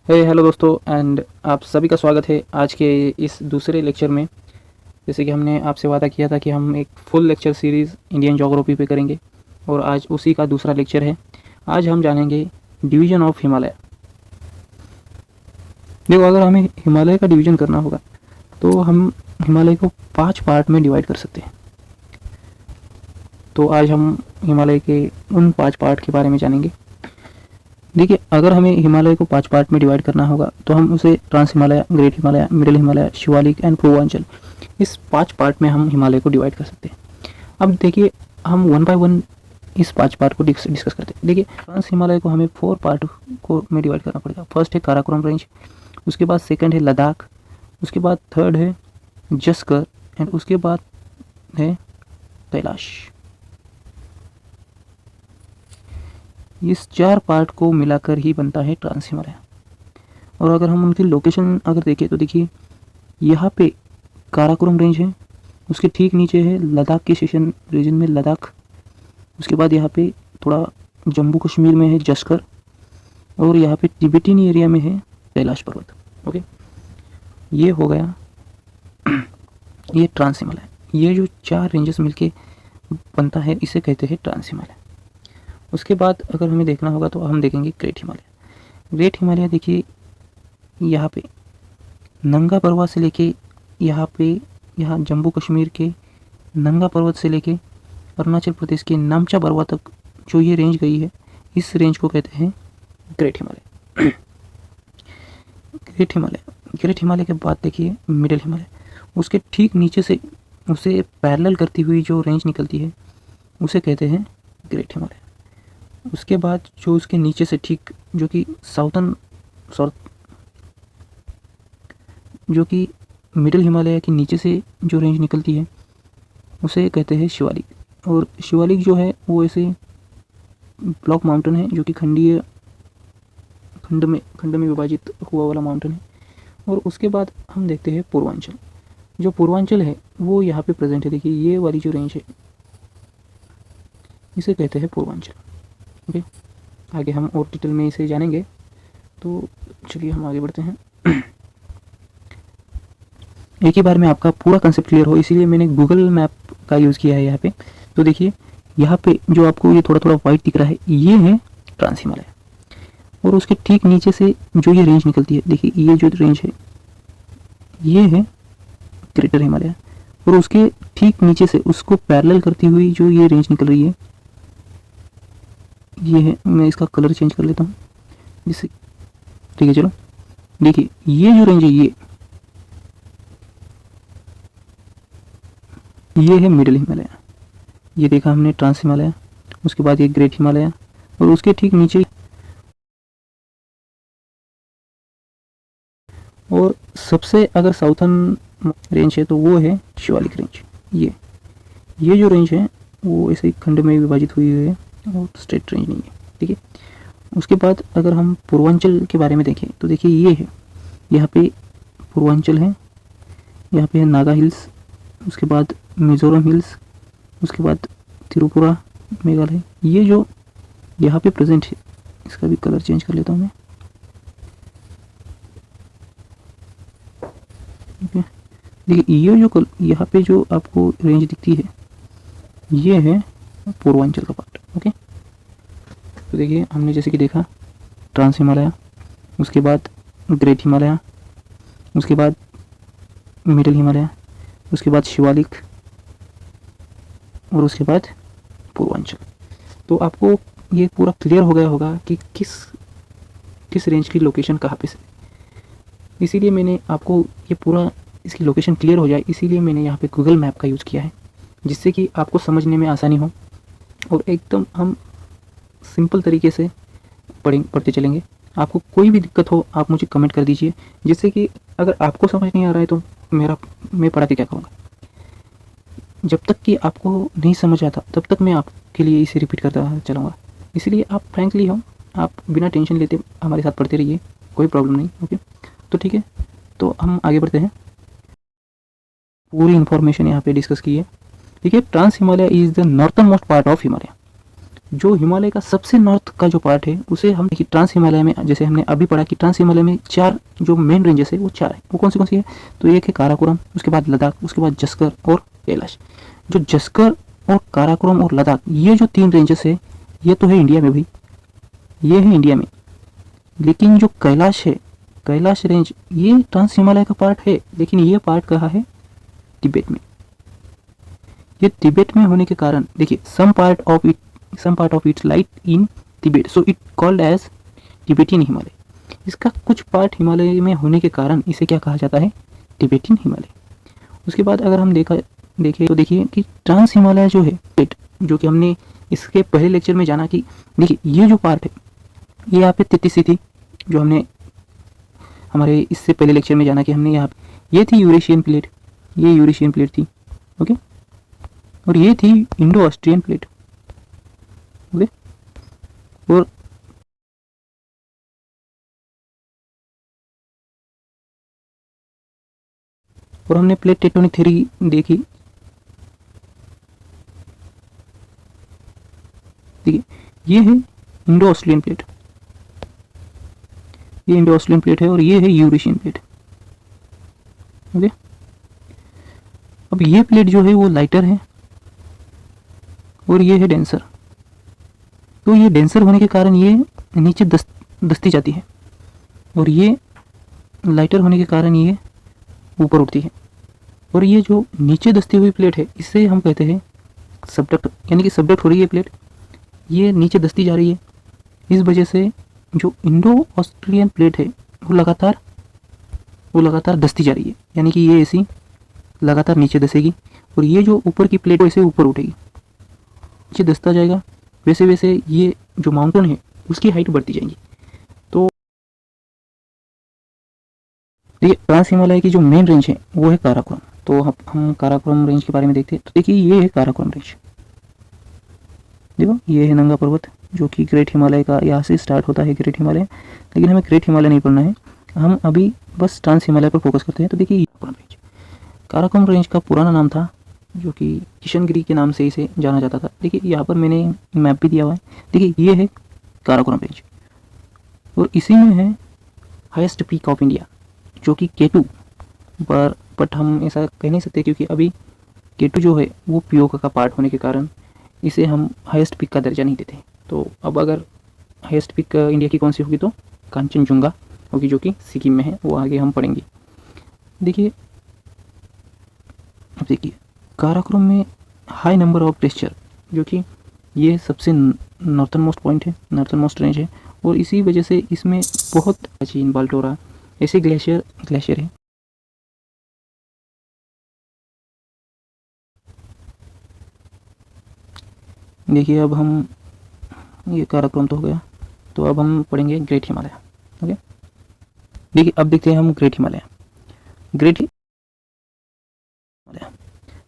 Hello दोस्तों and आप सभी का स्वागत है आज के इस दूसरे लेक्चर में। जैसे कि हमने आपसे वादा किया था कि हम एक full lecture series Indian geography पे करेंगे और आज उसी का दूसरा लेक्चर है। आज हम जानेंगे डिवीज़न ऑफ हिमालय। देखो, अगर हमें हिमालय का डिवीज़न करना होगा तो हम हिमालय को 5 पार्ट में डिवाइड कर सकते हैं। तो आज हम हिमालय के उन 5 पार्ट के बारे में जानेंगे। देखिए, अगर हमें हिमालय को 5 पार्ट में डिवाइड करना होगा तो हम उसे trans Himalaya, great Himalaya, middle Himalaya, Shivalik and Purvanchal, इस 5 पार्ट में हम हिमालय को डिवाइड कर सकते हैं। अब देखिए, हम वन बाय वन इस 5 पार्ट को डिस्कस करते हैं। देखिए, ट्रांस हिमालय को हमें 4 पार्ट को में डिवाइड करना पड़ेगा। फर्स्ट है काराकोरम रेंज, उसके बाद सेकंड है लद्दाख, उसके बाद थर्ड है जस्कर एंड उसके बाद है कैलाश। इस 4 पार्ट को मिलाकर ही बनता है ट्रांस हिमालय। और अगर हम उनकी लोकेशन अगर देखें तो देखिए, यहाँ पे काराकोरम रेंज है, उसके ठीक नीचे है लद्दाख के सेशन रीजन में लद्दाख, उसके बाद यहाँ पे थोड़ा जम्मू कश्मीर में है जस्कर और यहाँ पे तिब्बतीन एरिया में है कैलाश पर्वत। ओके, ये हो गया ये ट्रांस हिमालय। ये जो 4 रेंजेस मिलके बनता है इसे कहते हैं ट्रांस हिमालय। उसके बाद अगर हमें देखना होगा तो हम देखेंगे ग्रेट हिमालय। ग्रेट हिमालय देखिए, यहाँ पे नंगा पर्वत से लेके यहाँ जम्मू कश्मीर के नंगा पर्वत से लेके अरुणाचल प्रदेश के नामचा पर्वत तक जो ये रेंज गई है, इस रेंज को कहते हैं ग्रेट हिमालय। ग्रेट हिमालय के बाद देखिए मिडिल हिमालय, उसके ठीक नीचे से उसे पैरेलल करती हुई जो रेंज निकलती है उसे कहते हैं ग्रेट हिमालय। उसके बाद जो उसके नीचे से ठीक जो कि मिडिल हिमालय के नीचे से जो रेंज निकलती है उसे कहते हैं शिवालिक। और शिवालिक जो है वो ऐसे ब्लॉक माउंटेन है जो कि खंड में विभाजित हुआ वाला माउंटेन है। और उसके बाद हम देखते हैं पूर्वांचल। जो पूर्वांचल है वो यहाँ पे प्रेजेंट है। देखिए, ये वाली जो रेंज है इसे कहते हैं पूर्वांचल। ओके, आगे हम और डिटेल में इसे जानेंगे। तो चलिए हम आगे बढ़ते हैं। एक ही बार में आपका पूरा कंसेप्ट क्लियर हो इसीलिए मैंने गूगल मैप का यूज़ किया है यहाँ पे। तो देखिए, यहाँ पे जो आपको ये थोड़ा थोड़ा वाइट दिख रहा है ये है ट्रांस हिमालय। और उसके ठीक नीचे से जो ये रेंज निकलती है, देखिए ये जो रेंज है ये है ग्रेटर हिमालय। और उसके ठीक नीचे से उसको पैरेलल करती हुई जो ये रेंज निकल रही है ये है, मैं इसका कलर चेंज कर लेता हूँ जिससे ठीक है। चलो देखिए, ये जो रेंज है ये है मिडिल हिमालय। ये देखा हमने ट्रांस हिमालय, उसके बाद ये ग्रेट हिमालय और उसके ठीक नीचे और सबसे अगर साउथर्न रेंज है तो वो है शिवालिक रेंज। ये जो रेंज है वो ऐसे खंड में विभाजित हुई है और स्ट्रेट रेंज नहीं है। ठीक है, उसके बाद अगर हम पूर्वांचल के बारे में देखें तो देखिए ये है, यहाँ पे पूर्वांचल है, यहाँ पे है नागा हिल्स, उसके बाद मिजोरम हिल्स, उसके बाद त्रिपुरा, मेघालय। ये जो यहाँ पे प्रेजेंट है इसका भी कलर चेंज कर लेता हूँ मैं। देखिए, ये जो यहाँ पे जो आपको रेंज दिखती है ये है पूर्वांचल का पार्ट। ओके, तो देखिए हमने जैसे कि देखा ट्रांस हिमालय, उसके बाद ग्रेट हिमालय, उसके बाद मिडिल हिमालय, उसके बाद शिवालिक और उसके बाद पूर्वांचल। तो आपको ये पूरा क्लियर हो गया होगा कि किस रेंज की लोकेशन कहाँ पे से। इसीलिए मैंने आपको ये पूरा इसकी लोकेशन क्लियर हो जाए इसीलिए मैंने यहाँ पे गूगल मैप का यूज़ किया है, जिससे कि आपको समझने में आसानी हो और एकदम हम सिंपल तरीके से पढ़ते चलेंगे। आपको कोई भी दिक्कत हो आप मुझे कमेंट कर दीजिए, जिससे कि अगर आपको समझ नहीं आ रहा है तो मैं पढ़ा के क्या करूँगा। जब तक कि आपको नहीं समझ आता तब तक मैं आपके लिए इसे रिपीट करता चलूँगा। इसलिए आप फ्रैंकली हो, आप बिना टेंशन लेते हमारे साथ पढ़ते रहिए, कोई प्रॉब्लम नहीं। ओके, तो ठीक है, तो हम आगे बढ़ते हैं। पूरी इन्फॉर्मेशन यहाँ पे डिस्कस की है। देखिए, trans Himalaya is the northernmost part of Himalaya. जो हिमालय का सबसे नॉर्थ का जो पार्ट है उसे हम देखिए ट्रांस हिमालय में, जैसे हमने अभी पढ़ा कि ट्रांस हिमालय में 4 जो मेन रेंजेस है वो 4 है। वो कौन सी है? तो एक है काराकोरम, उसके बाद लद्दाख, उसके बाद जस्कर और कैलाश। जो जस्कर और काराकोरम और लद्दाख, ये जो 3 रेंजेस है ये तो है इंडिया में भी, ये है इंडिया में। लेकिन जो कैलाश है, कैलाश रेंज, ये ट्रांस हिमालय का पार्ट है, लेकिन ये पार्ट कहाँ है? तिब्बत में। ये तिब्बत में होने के कारण देखिए some part of it lies in Tibet, so it called as Tibetan Himalaya. इसका कुछ पार्ट हिमालय में होने के कारण इसे क्या कहा जाता है? तिब्बतन हिमालय। उसके बाद अगर हम देखें तो देखिए कि ट्रांस हिमालय जो है, जो कि हमने इसके पहले लेक्चर में जाना कि देखिए ये जो पार्ट है ये यहाँ पे 33 थी, जो हमने हमारे इससे पहले लेक्चर में जाना कि हमने यहाँ पे, ये थी यूरेशियन प्लेट, ये यूरेशियन प्लेट थी, ओके, और ये थी इंडो ऑस्ट्रियन प्लेट, ओके। और हमने प्लेट टेक्टोनिक थ्योरी देखी, देखिए ये है इंडो ऑस्ट्रियन प्लेट, ये इंडो ऑस्ट्रियन प्लेट है और ये है यूरेशियन प्लेट, ओके। अब ये प्लेट जो है वो लाइटर है और ये है डेंसर। तो ये डेंसर होने के कारण ये नीचे दस्ती जाती है और ये लाइटर होने के कारण ये ऊपर उठती है। और ये जो नीचे दस्ती हुई प्लेट है इसे हम कहते हैं सबडक्ट, यानी कि सबडक्ट हो रही है प्लेट, ये नीचे दस्ती जा रही है। इस वजह से जो इंडो ऑस्ट्रियन प्लेट है वो लगातार दस्ती जा रही है, यानी कि ये ऐसी लगातार नीचे दसेगी और ये जो ऊपर की प्लेट है इसे ऊपर उठेगी, नीचे दसता जाएगा। वैसे वैसे ये जो माउंटेन है उसकी हाइट बढ़ती जाएगी। तो ये ट्रांस हिमालय की जो मेन रेंज है वो है काराकोरम। तो हम काराकोरम रेंज के बारे में देखते हैं। तो देखिए ये है काराकोरम रेंज, देखो ये है नंगा पर्वत जो कि ग्रेट हिमालय का, यहाँ से स्टार्ट होता है ग्रेट हिमालय, लेकिन हमें ग्रेट हिमालय नहीं पढ़ना है, हम अभी बस ट्रांस हिमालय पर फोकस करते हैं। तो देखिए काराकोरम रेंज का पुराना नाम था जो कि किशनगिरी के नाम से इसे जाना जाता था। देखिए यहाँ पर मैंने मैप भी दिया हुआ है, देखिए ये है काराकोरम रेंज और इसी में है हाईएस्ट पीक ऑफ इंडिया जो कि K2 पर, बट हम ऐसा कह नहीं सकते क्योंकि अभी K2 जो है वो पीओके का पार्ट होने के कारण इसे हम हाईएस्ट पीक का दर्जा नहीं देते। तो अब अगर हाईएस्ट पीक इंडिया की कौन सी होगी तो कांचनजुंगा होगी जो कि सिक्किम में है, वो आगे हम पढ़ेंगे। देखिए अब देखिए काराकोरम में हाई नंबर ऑफ ग्लेशियर, जो कि ये सबसे नॉर्थन मोस्ट पॉइंट है, नॉर्थन मोस्ट रेंज है और इसी वजह से इसमें बहुत प्राचीन बाल्टोरा ऐसे ग्लेशियर है। देखिए अब हम, ये काराकोरम तो हो गया, तो अब हम पढ़ेंगे ग्रेट हिमालय, ओके। देखिए अब देखते हैं हम ग्रेट हिमालय।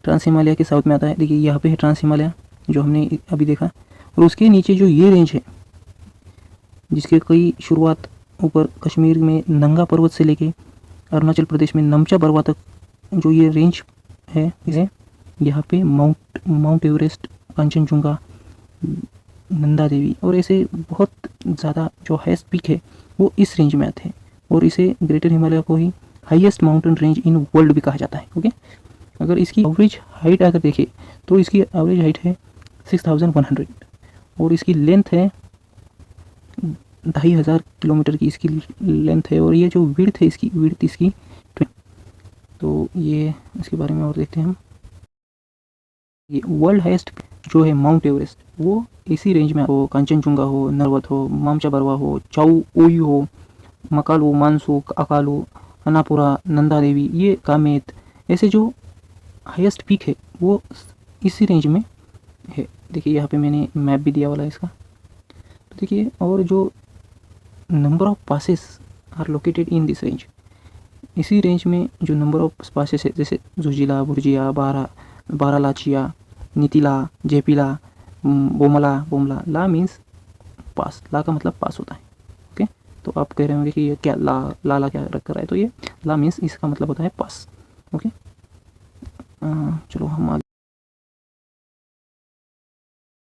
ट्रांस हिमालय के साउथ में आता है। देखिए यहाँ पे है ट्रांस हिमालय जो हमने अभी देखा, और उसके नीचे जो ये रेंज है जिसके कई शुरुआत ऊपर कश्मीर में नंगा पर्वत से लेके अरुणाचल प्रदेश में नमचा बरवा तक जो ये रेंज है, इसे यहाँ पे माउंट एवरेस्ट, कंचनजुंगा, नंदा देवी और ऐसे बहुत ज़्यादा जो हाईएस्ट पीक है वो इस रेंज में आते हैं और इसे ग्रेटर हिमालय को ही highest mountain range in world भी कहा जाता है, ओके। अगर इसकी एवरेज हाइट अगर देखें तो इसकी एवरेज हाइट है 6100 और इसकी लेंथ है 2500 किलोमीटर की इसकी लेंथ है और ये जो विड्थ है इसकी 20। तो ये इसके बारे में और देखते हैं हम। ये वर्ल्ड हाईएस्ट जो है माउंट एवरेस्ट वो इसी रेंज में हो, कंचनजुंगा हो, नरवत हो, मामचा बरवा हो, चाऊ ओयू हो, मकालू, मानसू, अकालू, अनापुरा, नंदा देवी, ये कामेत, ऐसे जो हाईएस्ट पीक है वो इसी रेंज में है। देखिए यहाँ पे मैंने मैप भी दिया वाला है इसका। तो देखिए और जो number of passes are located in this range, इसी रेंज में जो नंबर ऑफ पासेस है जैसे जुजिला, बुर्जिया, बारालाचिया, नीतिला, जेपिला, बोमला। ला मीन्स पास, ला का मतलब पास होता है, ओके। तो आप कह रहे होंगे कि ये क्या ला क्या रख कर रहा है, तो ये ला मीन्स इसका मतलब होता है पास, ओके। चलो हम आगे